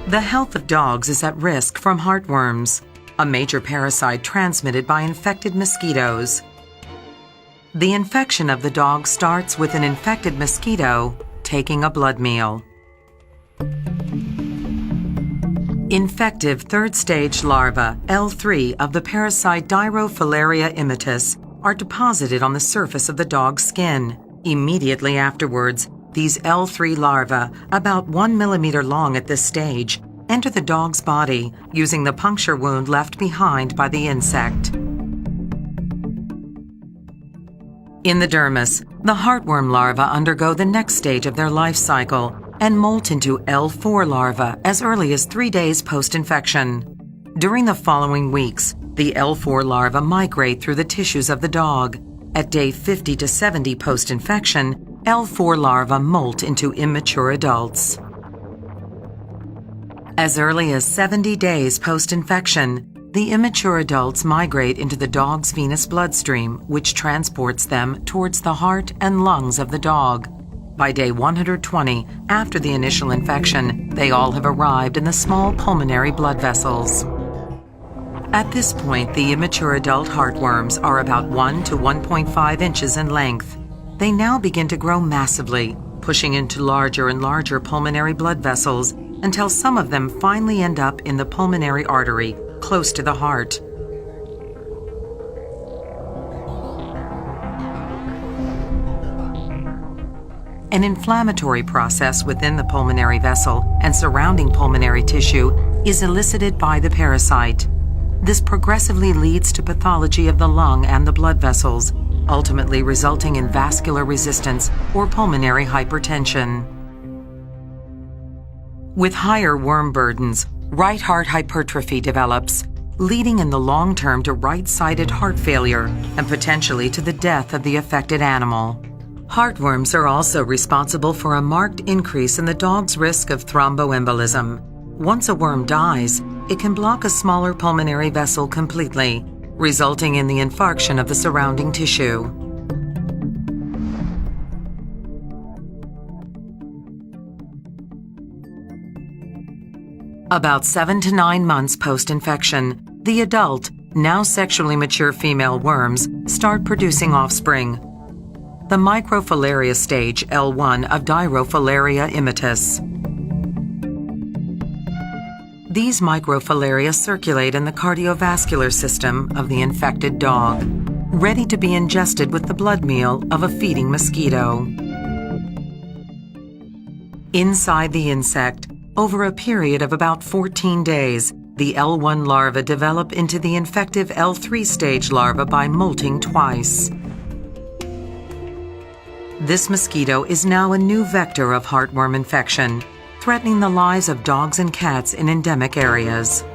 The health of dogs is at risk from heartworms, a major parasite transmitted by infected mosquitoes. The infection of the dog starts with an infected mosquito taking a blood meal. Infective third-stage larvae, L3, of the parasite Dirofilaria immitis are deposited on the surface of the dog's skin. Immediately afterwards, these L3 larvae, about 1 millimeter long at this stage, enter the dog's body using the puncture wound left behind by the insect. In the dermis, the heartworm larvae undergo the next stage of their life cycle and molt into L4 larvae as early as 3 days post-infection. During the following weeks, the L4 larvae migrate through the tissues of the dog. At day 50 to 70 post-infection, L4 larvae molt into immature adults. As early as 70 days post-infection, the immature adults migrate into the dog's venous bloodstream, which transports them towards the heart and lungs of the dog. By day 120, after the initial infection, they all have arrived in the small pulmonary blood vessels. At this point, the immature adult heartworms are about 1 to 1.5 inches in length. They now begin to grow massively, pushing into larger and larger pulmonary blood vessels until some of them finally end up in the pulmonary artery, close to the heart. An inflammatory process within the pulmonary vessel and surrounding pulmonary tissue is elicited by the parasite. This progressively leads to pathology of the lung and the blood vessels, ultimately resulting in vascular resistance or pulmonary hypertension. With higher worm burdens, right heart hypertrophy develops, leading in the long term to right-sided heart failure and potentially to the death of the affected animal. Heartworms are also responsible for a marked increase in the dog's risk of thromboembolism. Once a worm dies, it can block a smaller pulmonary vessel completely, resulting in the infarction of the surrounding tissue. About 7 to 9 months post-infection, the adult, now sexually mature female worms start producing offspring. The microfilaria stage L1 of Dirofilaria immitis. These microfilaria circulate in the cardiovascular system of the infected dog, ready to be ingested with the blood meal of a feeding mosquito. Inside the insect, over a period of about 14 days, the L1 larvae develop into the infective L3 stage larva by molting twice. This mosquito is now a new vector of heartworm infection, threatening the lives of dogs and cats in endemic areas.